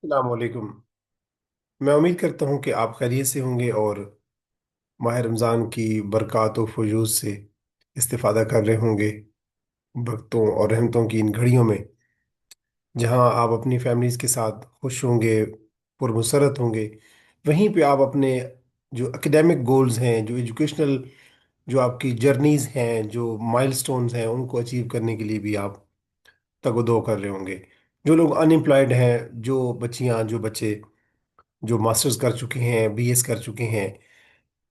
वालेकुम। मैं उम्मीद करता हूँ कि आप खैरियत से होंगे और माह रमज़ान की बरक़ात व फजूल से इस्तिफ़ादा कर रहे होंगे वक्तों और रहमतों की इन घड़ियों में, जहाँ आप अपनी फैमिलीज़ के साथ खुश होंगे, पुरमसरत होंगे। वहीं पे आप अपने जो एकेडमिक गोल्स हैं, जो एजुकेशनल, जो आपकी जर्नीज़ हैं, जो माइलस्टोन्स हैं, उनको अचीव करने के लिए भी आप तगदो कर रहे होंगे। जो लोग अनएम्प्लॉयड हैं, जो बच्चियाँ, जो बच्चे जो मास्टर्स कर चुके हैं, बीएस कर चुके हैं,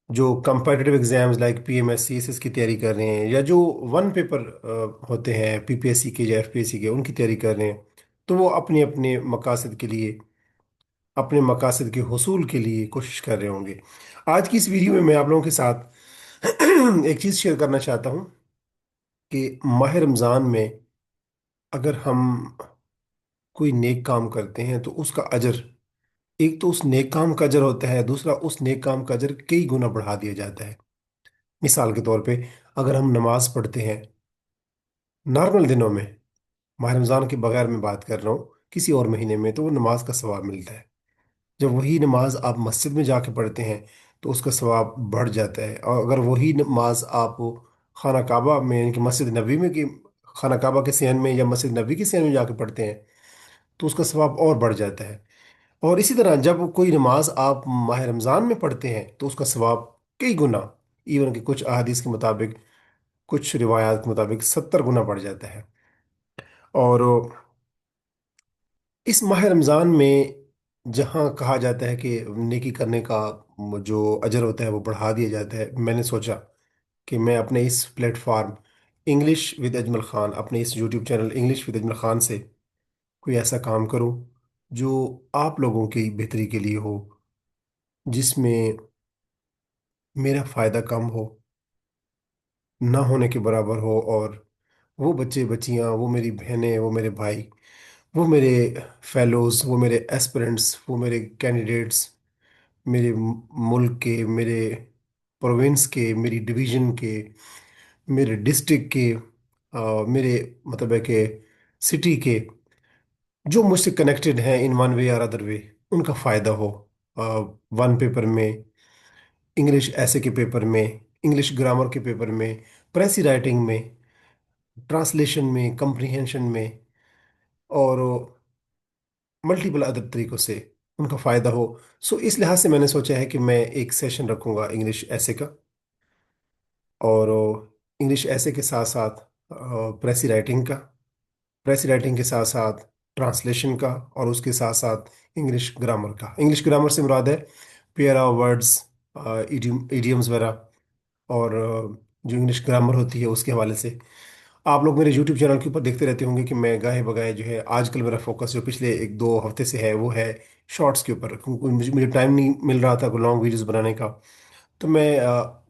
जो competitive exams like PMS CSS की तैयारी कर रहे हैं, या जो वन पेपर होते हैं पीपीएससी के या एफपीएससी के, उनकी तैयारी कर रहे हैं, तो वो अपने अपने मकासद के लिए, अपने मकासद के हुसूल के लिए कोशिश कर रहे होंगे। आज की इस वीडियो में मैं आप लोगों के साथ एक चीज़ शेयर करना चाहता हूँ कि माह रमज़ान में अगर हम कोई नेक काम करते हैं तो उसका अजर, एक तो उस नेक काम का अजर होता है, दूसरा उस नेक काम का अजर कई गुना बढ़ा दिया जाता है। मिसाल के तौर पे, अगर हम नमाज पढ़ते हैं नॉर्मल दिनों में, माह रमज़ान के बगैर मैं बात कर रहा हूँ, किसी और महीने में, तो वो नमाज का सवाब मिलता है। जब वही नमाज आप मस्जिद में जाके पढ़ते हैं तो उसका सवाब बढ़ जाता है। और अगर वही नमाज आप खाना काबा में, यानी कि मस्जिद नबी में, कि खाना काबा के सहन में या मस्जिद नबी के सहन में जाके पढ़ते हैं, तो उसका सवाब और बढ़ जाता है। और इसी तरह जब कोई नमाज आप माह रमज़ान में पढ़ते हैं तो उसका सवाब कई गुना, इवन कि कुछ अहादीस के मुताबिक, कुछ रिवायात के मुताबिक 70 गुना बढ़ जाता है। और इस माह रमज़ान में जहाँ कहा जाता है कि नेकी करने का जो अजर होता है वो बढ़ा दिया जाता है, मैंने सोचा कि मैं अपने इस platform English with Ajmal Khan, अपने इस YouTube channel English with Ajmal Khan से कोई ऐसा काम करूं जो आप लोगों की बेहतरी के लिए हो, जिसमें मेरा फ़ायदा कम हो, ना होने के बराबर हो, और वो बच्चे बच्चियां, वो मेरी बहनें, वो मेरे भाई, वो मेरे फेलोज, वो मेरे एस्पिरेंट्स, वो मेरे कैंडिडेट्स, मेरे मुल्क के, मेरे प्रोविंस के, मेरी डिवीज़न के, मेरे डिस्ट्रिक्ट के, मेरे मतलब है कि सिटी के, जो मुझसे कनेक्टेड हैं इन वन वे और अदर वे, उनका फ़ायदा हो। वन पेपर में, इंग्लिश ऐसे के पेपर में, इंग्लिश ग्रामर के पेपर में, प्रेसी राइटिंग में, ट्रांसलेशन में, कंप्रीहेंशन में, और मल्टीपल अदर तरीकों से उनका फ़ायदा हो। सो इस लिहाज से मैंने सोचा है कि मैं एक सेशन रखूंगा इंग्लिश ऐसे का, और इंग्लिश ऐसे के साथ साथ प्रेसी राइटिंग का, प्रेसी राइटिंग के साथ साथ ट्रांसलेशन का, और उसके साथ साथ इंग्लिश ग्रामर का। इंग्लिश ग्रामर से मुराद है पेयर ऑफ वर्ड्स, इडियम्स वगैरह, और जो इंग्लिश ग्रामर होती है उसके हवाले से। आप लोग मेरे यूट्यूब चैनल के ऊपर देखते रहते होंगे कि मैं गाहे बगाए जो है, आजकल मेरा फोकस जो पिछले एक दो हफ्ते से है वो है शॉर्ट्स के ऊपर, क्योंकि मुझे टाइम नहीं मिल रहा था लॉन्ग वीडियोस बनाने का। तो मैं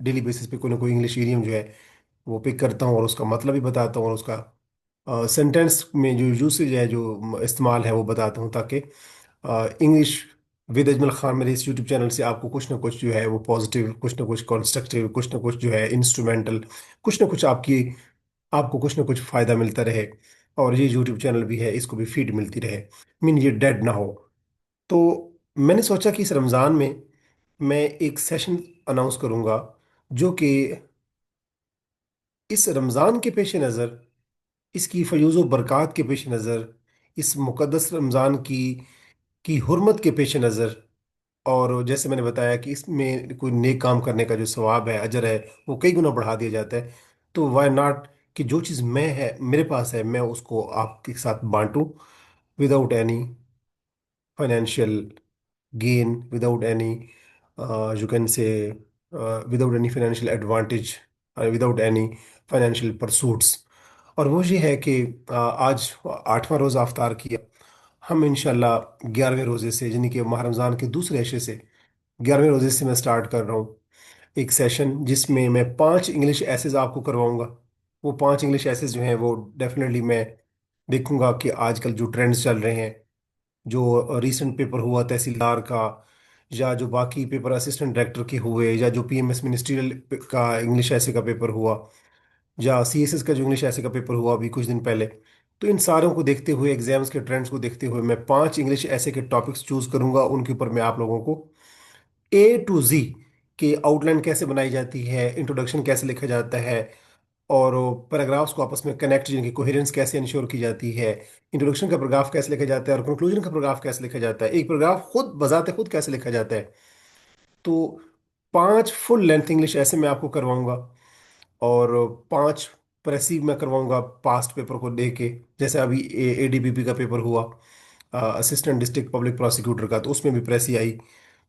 डेली बेसिस पे कोई ना कोई इंग्लिश इडियम जो है वो पिक करता हूँ और उसका मतलब भी बताता हूँ, और उसका सेंटेंस में जो यूसेज है, जो इस्तेमाल है, वो बताता हूँ, ताकि इंग्लिश विद अजमल खान मेरे इस यूट्यूब चैनल से आपको कुछ ना कुछ जो है वो पॉजिटिव, कुछ ना कुछ कंस्ट्रक्टिव, कुछ ना कुछ जो है इंस्ट्रूमेंटल, कुछ ना कुछ आपको कुछ ना कुछ फ़ायदा मिलता रहे। और ये यूट्यूब चैनल भी है, इसको भी फीड मिलती रहे, मीन ये डेड ना हो। तो मैंने सोचा कि इस रमज़ान में मैं एक सेशन अनाउंस करूंगा, जो कि इस रमज़ान के पेश नज़र, इसकी फयूज़ व बरक़ात के पेश नज़र, इस मुक़द्दस रमज़ान की हुर्मत के पेश नज़र, और जैसे मैंने बताया कि इसमें कोई नेक काम करने का जो सवाब है, अजर है, वो कई गुना बढ़ा दिया जाता है। तो वाई नॉट कि जो चीज़ मैं है, मेरे पास है, मैं उसको आपके साथ बांटूं, without any financial gain, without any, you can say, without any financial advantage, without any financial pursuits. और वो ये है कि आज 8वां रोज़ा अफ्तार किया। हम इंशाल्लाह 11वें रोज़े से, यानी कि माह रमज़ान के दूसरे हिस्से से, 11वें रोज़े से मैं स्टार्ट कर रहा हूँ एक सेशन, जिसमें मैं 5 इंग्लिश एसेज आपको करवाऊंगा। वो 5 इंग्लिश एसेज जो हैं वो डेफिनेटली मैं देखूंगा कि आजकल जो ट्रेंड्स चल रहे हैं, जो रीसेंट पेपर हुआ तहसीलदार का, या जो बाकी पेपर असिस्टेंट डायरेक्टर के हुए, या जो पीएमएस मिनिस्ट्रियल का इंग्लिश ऐसे का पेपर हुआ, या सीएसएस का जो इंग्लिश ऐसे का पेपर हुआ अभी कुछ दिन पहले, तो इन सारों को देखते हुए, एग्जाम्स के ट्रेंड्स को देखते हुए, मैं 5 इंग्लिश ऐसे के टॉपिक्स चूज करूंगा, उनके ऊपर मैं आप लोगों को A to Z की आउटलाइन कैसे बनाई जाती है, इंट्रोडक्शन कैसे लिखा जाता है, और पैराग्राफ्स को आपस में कनेक्ट, जिनकी कोहेरेंस कैसे इंश्योर की जाती है, इंट्रोडक्शन का पैराग्राफ कैसे लिखा जाता है और कंक्लूजन का पैराग्राफ कैसे लिखा जाता है, एक पैराग्राफ खुद बजाते खुद कैसे लिखा जाता है। तो 5 फुल लेंथ इंग्लिश ऐसे मैं आपको करवाऊंगा। और 5 प्रेसी मैं करवाऊंगा पास्ट पेपर को लेके। जैसे अभी ADPP का पेपर हुआ, असिस्टेंट डिस्ट्रिक्ट पब्लिक प्रोसिक्यूटर का, तो उसमें भी प्रेसी आई।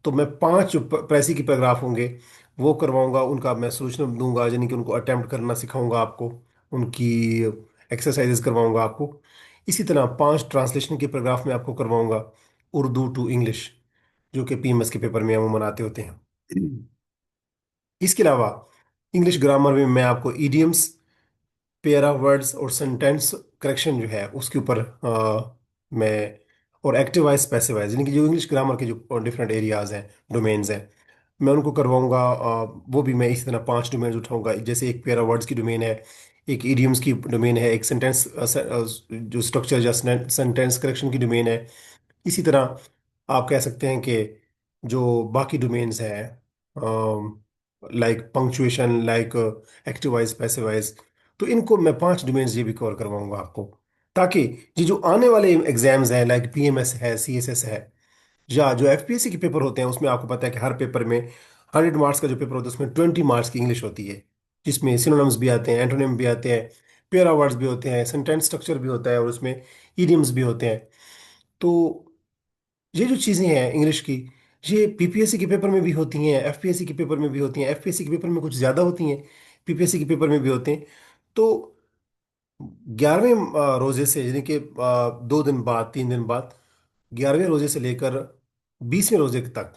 तो मैं 5 प्रेसी की पैराग्राफ होंगे वो करवाऊंगा, उनका मैं सोल्यूशन दूंगा, यानी कि उनको अटेम्प्ट करना सिखाऊंगा आपको, उनकी एक्सरसाइजेस करवाऊंगा आपको। इसी तरह 5 ट्रांसलेशन के पैराग्राफ में आपको करवाऊंगा, उर्दू टू इंग्लिश, जो कि PMS के पेपर में अमूमन आते होते हैं। इसके अलावा इंग्लिश ग्रामर में मैं आपको ईडियम्स, पेयर ऑफ वर्ड्स और सेंटेंस करेक्शन जो है उसके ऊपर मैं, और एक्टिव वाइज पैसिव वाइज, यानी कि जो इंग्लिश ग्रामर के जो डिफरेंट एरियाज हैं, डोमेन्स हैं, मैं उनको करवाऊंगा। वो भी मैं इसी तरह 5 डोमेन्स उठाऊंगा। जैसे एक पेयर ऑफ वर्ड्स की डोमेन है, एक ईडियम्स की डोमेन है, एक सेंटेंस जो स्ट्रक्चर या सेंटेंस करेक्शन की डोमेन है। इसी तरह आप कह सकते हैं कि जो बाकी डोमेन्स हैं, like punctuation, like active voice passive wise, तो इनको मैं 5 डोमेन्स ये भी कवर करवाऊंगा आपको, ताकि ये जो आने वाले एग्जाम्स हैं, लाइक PMS है, CSS है, या जो FPSC के पेपर होते हैं, उसमें आपको पता है कि हर पेपर में 100 मार्क्स का जो पेपर होता है उसमें 20 मार्क्स की इंग्लिश होती है, जिसमें सिनोनिम्स भी आते हैं, एंटोनिम भी आते हैं, पेयर ऑफ वर्ड्स भी होते हैं, सेंटेंस स्ट्रक्चर भी होता है, और उसमें ईडियम्स भी होते हैं। तो ये जो चीज़ें हैं इंग्लिश की, ये PPSC के पेपर में भी होती हैं, FPSC के पेपर में भी होती हैं। FPSC के पेपर में कुछ ज़्यादा होती हैं, PPSC के पेपर में भी होते हैं। तो 11वें रोजे से, यानी कि 2 दिन बाद, 3 दिन बाद, 11वें रोजे से लेकर 20वें रोजे तक,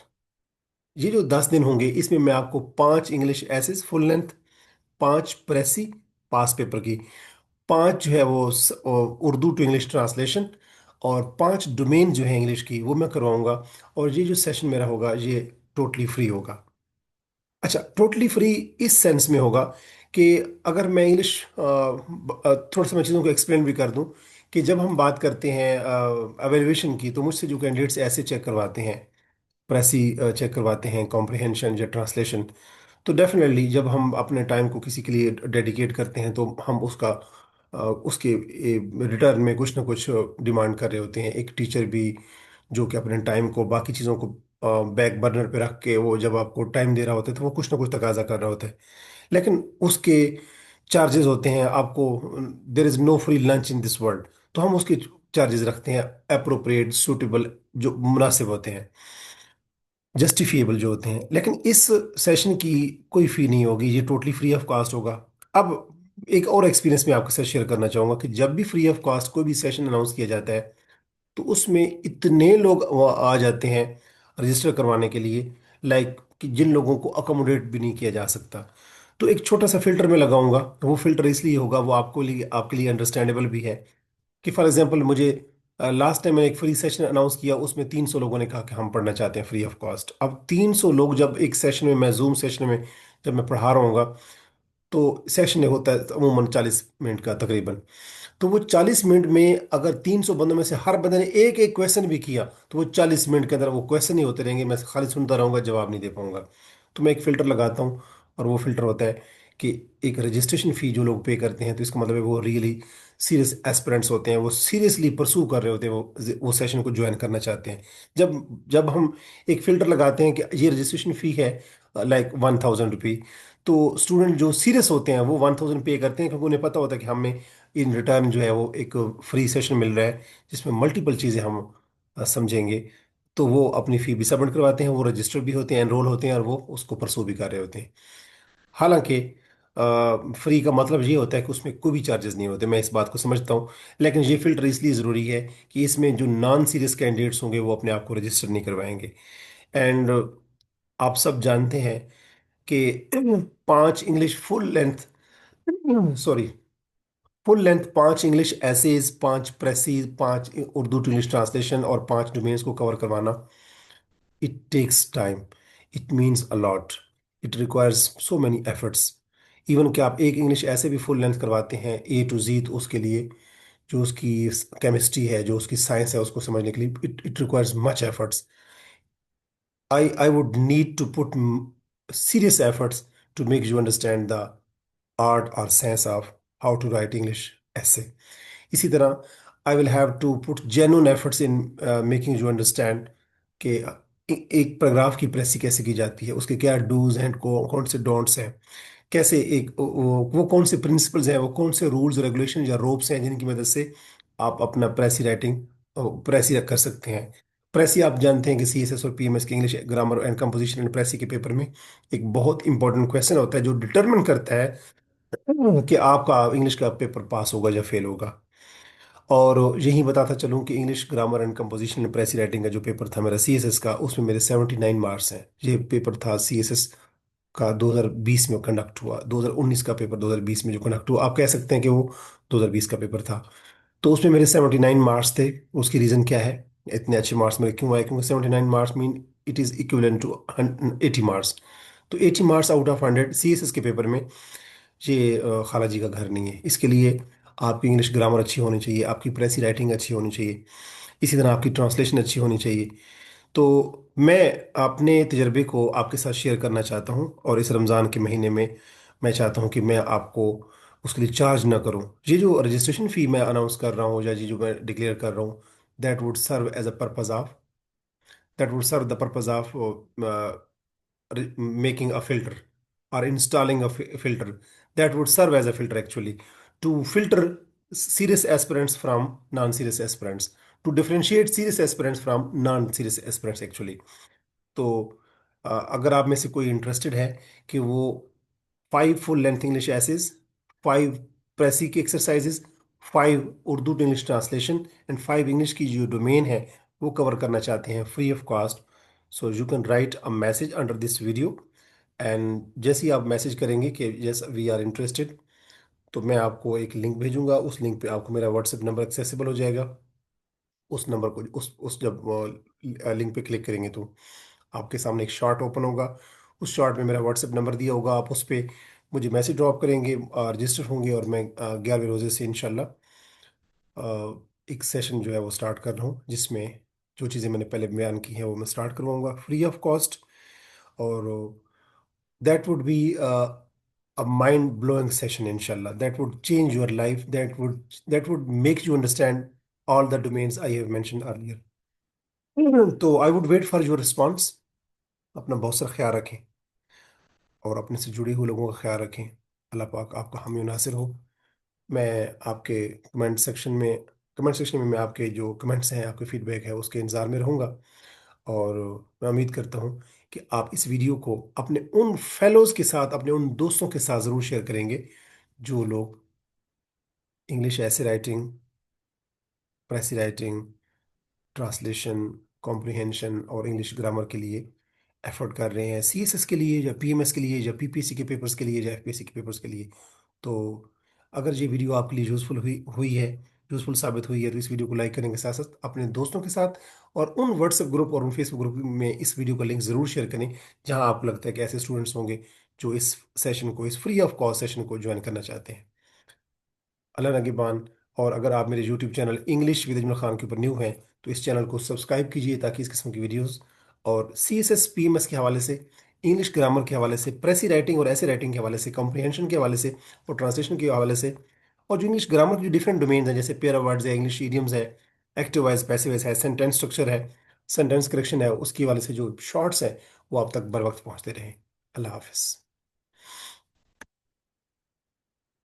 ये जो 10 दिन होंगे, इसमें मैं आपको 5 इंग्लिश एसेस फुल लेंथ, 5 प्रेसी पास पेपर की, 5 जो है वो उर्दू टू इंग्लिश ट्रांसलेशन, और 5 डोमेन जो है इंग्लिश की वो मैं करवाऊंगा। और ये जो सेशन मेरा होगा ये टोटली फ्री होगा। अच्छा, टोटली फ्री इस सेंस में होगा कि अगर मैं इंग्लिश थोड़ा सा मैं चीज़ों को एक्सप्लेन भी कर दूं, कि जब हम बात करते हैं एवेल्युएशन की, तो मुझसे जो कैंडिडेट्स ऐसे चेक करवाते हैं, प्रेसी चेक करवाते हैं, कॉम्प्रिहेंशन या ट्रांसलेशन, तो डेफिनेटली जब हम अपने टाइम को किसी के लिए डेडिकेट करते हैं, तो हम उसके रिटर्न में कुछ ना कुछ डिमांड कर रहे होते हैं। एक टीचर भी जो कि अपने टाइम को बाकी चीज़ों को बैक बर्नर पे रख के, वो जब आपको टाइम दे रहा होता है तो वो कुछ ना कुछ तकाजा कर रहा होता है, लेकिन उसके चार्जेस होते हैं आपको। There is no free lunch in this world. तो हम उसके चार्जेस रखते हैं, अप्रोप्रिएट, सूटेबल, जो मुनासिब होते हैं, जस्टिफिएबल जो होते हैं। लेकिन इस सेशन की कोई फ़ी नहीं होगी, ये टोटली फ्री ऑफ कॉस्ट होगा। अब एक और एक्सपीरियंस मैं आपके साथ शेयर करना चाहूँगा, कि जब भी फ्री ऑफ कॉस्ट कोई भी सेशन अनाउंस किया जाता है, तो उसमें इतने लोग आ जाते हैं रजिस्टर करवाने के लिए, लाइक कि जिन लोगों को अकोमोडेट भी नहीं किया जा सकता। तो एक छोटा सा फिल्टर मैं लगाऊंगा, वो फिल्टर इसलिए होगा, वो आपके लिए अंडरस्टैंडेबल भी है, कि फॉर एग्जांपल मुझे लास्ट टाइम मैंने एक फ्री सेशन अनाउंस किया, उसमें 300 लोगों ने कहा कि हम पढ़ना चाहते हैं फ्री ऑफ कॉस्ट। अब 300 लोग जब एक सेशन में, मैं जूम सेशन में जब मैं पढ़ा रहा हूँ, तो सेशन होता है अमूमन 40 मिनट का तकरीबन। तो वो 40 मिनट में अगर 300 बंदों में से हर बंदे ने एक एक क्वेश्चन भी किया, तो वो 40 मिनट के अंदर वो क्वेश्चन ही होते रहेंगे, मैं खाली सुनता रहूंगा, जवाब नहीं दे पाऊंगा। तो मैं एक फ़िल्टर लगाता हूँ, और वो फ़िल्टर होता है कि एक रजिस्ट्रेशन फ़ी जो लोग पे करते हैं, तो इसका मतलब है वो रियली सीरियस एस्पिरेंट्स होते हैं, वो सीरियसली परसू कर रहे होते हैं, वो सेशन को ज्वाइन करना चाहते हैं। जब जब हम एक फ़िल्टर लगाते हैं कि ये रजिस्ट्रेशन फ़ी है लाइक 1000 रुपी, तो स्टूडेंट जो सीरियस होते हैं वो 1000 पे करते हैं, क्योंकि उन्हें पता होता है कि हमें इन रिटर्न जो है वो एक फ्री सेशन मिल रहा है, जिसमें मल्टीपल चीज़ें हम समझेंगे। तो वो अपनी फ़ी भी सबमिट करवाते हैं, वो रजिस्टर भी होते हैं, एनरोल होते हैं, और वो उसको परसू भी कर रहे होते हैं। हालांकि फ्री का मतलब ये होता है कि उसमें कोई भी चार्जेस नहीं होते, मैं इस बात को समझता हूँ। लेकिन ये फिल्टर इसलिए ज़रूरी है कि इसमें जो नॉन सीरियस कैंडिडेट्स होंगे वो अपने आप को रजिस्टर नहीं करवाएंगे। एंड आप सब जानते हैं कि 5 English full length, sorry, full length 5 English essays, 5 precis, 5 Urdu to English translation, और 5 डोमेन्स को कवर करवाना, it takes time, it means a lot, it requires so many efforts. Even कि आप एक इंग्लिश ऐसे भी फुल लेंथ करवाते हैं A to Z, तो उसके लिए जो उसकी केमिस्ट्री है, जो उसकी साइंस है, उसको समझने के लिए it it requires much efforts. I would need to put serious efforts to make you understand the art or science of how to write English essay. इसी तरह I will have to put genuine efforts in making you understand कि एक paragraph की प्रेसी कैसे की जाती है, उसके क्या डूज एंड कौन से डोंट्स हैं, कैसे एक वो कौन से प्रिंसिपल्स हैं, वो कौन से रूल्स रेगुलेशन या रोप्स हैं जिनकी मदद से आप अपना प्रेसी राइटिंग प्रेसी कर सकते हैं. प्रेसी आप जानते हैं कि सीएसएस और पीएमएस के English grammar and composition and precis के पेपर में एक बहुत इंपॉर्टेंट क्वेश्चन होता है जो डिटरमिन करता है कि आपका इंग्लिश का पेपर पास होगा या फेल होगा. और यही बताता चलूँ कि English grammar and composition and प्रेसी writing का जो पेपर था मेरा सीएसएस का, उसमें मेरे 79 मार्क्स हैं. ये पेपर था सीएसएस का 2020 में कंडक्ट हुआ. 2019 का पेपर 2020 में जो कंडक्ट हुआ, आप कह सकते हैं कि वो 2020 का पेपर था. तो उसमें मेरे 79 मार्क्स थे. उसकी रीज़न क्या है, इतने अच्छे मार्क्स मेरे क्यों आए? क्योंकि 79 marks mean it is equivalent to 80 marks. तो 80 मार्क्स आउट ऑफ 100 सीएसएस के पेपर में, ये खाला जी का घर नहीं है. इसके लिए आपकी इंग्लिश ग्रामर अच्छी होनी चाहिए, आपकी प्रेसी राइटिंग अच्छी होनी चाहिए, इसी तरह आपकी ट्रांसलेशन अच्छी होनी चाहिए. तो मैं अपने तजर्बे को आपके साथ शेयर करना चाहता हूँ, और इस रमज़ान के महीने में मैं चाहता हूँ कि मैं आपको उसके लिए चार्ज ना करूँ. ये जो रजिस्ट्रेशन फ़ी मैं अनाउंस कर रहा हूँ, या ये जो मैं डिक्लेयर कर रहा हूँ, that would serve as a purpose of that would serve the purpose of making a filter or installing a filter that would serve as a filter actually to filter serious aspirants from non-serious aspirants, to differentiate serious aspirants from non-serious aspirants actually. तो अगर आप में से कोई interested है कि वो 5 full length English essays, 5 precis की exercises, 5 Urdu to English translation and 5 English की जो डोमेन है वो कवर करना चाहते हैं free of cost, so you can write a message under this video. And जैसे ही आप मैसेज करेंगे कि यस वी आर इंटरेस्टेड, तो मैं आपको एक लिंक भेजूंगा. उस लिंक पे आपको मेरा व्हाट्सएप नंबर एक्सेसिबल हो जाएगा. उस नंबर को उस जब लिंक पे क्लिक करेंगे तो आपके सामने एक शॉर्ट ओपन होगा. उस शॉर्ट में मेरा व्हाट्सएप नंबर दिया होगा. आप उस पर मुझे मैसेज ड्रॉप करेंगे, रजिस्टर होंगे, और मैं 11वें रोजे से इंशाल्लाह एक सेशन जो है वो स्टार्ट कर रहा हूँ, जिसमें जो चीज़ें मैंने पहले बयान की हैं वो मैं स्टार्ट करवाऊंगा फ्री ऑफ कॉस्ट. और that would be a mind blowing session inshallah, that would change your life, that would make you understand all the domains I have mentioned earlier. तो I would wait for your response. अपना बहुत सारा ख्याल रखें, और अपने से जुड़े हुए लोगों का ख्याल रखें. अल्लाह पाक आपका हामी नासिर हो. मैं आपके कमेंट सेक्शन में मैं आपके जो कमेंट्स हैं, आपके फीडबैक है, उसके इंतज़ार में रहूँगा. और मैं उम्मीद करता हूँ कि आप इस वीडियो को अपने उन फेलोज़ के साथ, अपने उन दोस्तों के साथ ज़रूर शेयर करेंगे जो लोग इंग्लिश ऐसे राइटिंग, प्रेसी राइटिंग, ट्रांसलेशन, कॉम्प्रिहेंशन और इंग्लिश ग्रामर के लिए एफर्ट कर रहे हैं, सीएसएस के लिए या पीएमएस के लिए या पीपीएससी के पेपर्स के लिए या एफपीएससी के पेपर्स के लिए. तो अगर ये वीडियो आपके लिए यूज़फुल हुई है, यूज़फुल साबित हुई है, तो इस वीडियो को लाइक करने के साथ साथ अपने दोस्तों के साथ और उन व्हाट्सएप ग्रुप और उन फेसबुक ग्रुप में इस वीडियो का लिंक ज़रूर शेयर करें, जहां आपको लगता है कि ऐसे स्टूडेंट्स होंगे जो इस फ्री ऑफ कॉस्ट सेशन को ज्वाइन करना चाहते हैं. अल्लाह नगेबान. और अगर आप मेरे YouTube channel English with Ajmal Khan के ऊपर न्यू हैं, तो इस चैनल को सब्सक्राइब कीजिए, ताकि इस किस्म की वीडियोस और सीएसएस पीएमएस के हवाले से, इंग्लिश ग्रामर के हवाले से, प्रेसी राइटिंग और ऐसे राइटिंग के हवाले से, कॉम्प्रिहेंशन के हवाले से और ट्रांसलेशन के हवाले से, और जो इंग्लिश ग्रामर की जो डिफरेंट डोमेन हैं, जैसे पेयर वर्ड्स है, इंग्लिश ईडियम्स है, एक्टिव वॉइस पैसिव वॉइस है, सेंटेंस स्ट्रक्चर है, सेंटेंस करेक्शन है, उसके हवाले से जो शॉर्ट्स हैं वो आप तक बर वक्त पहुँचते रहें. अल्लाह हाफिज़.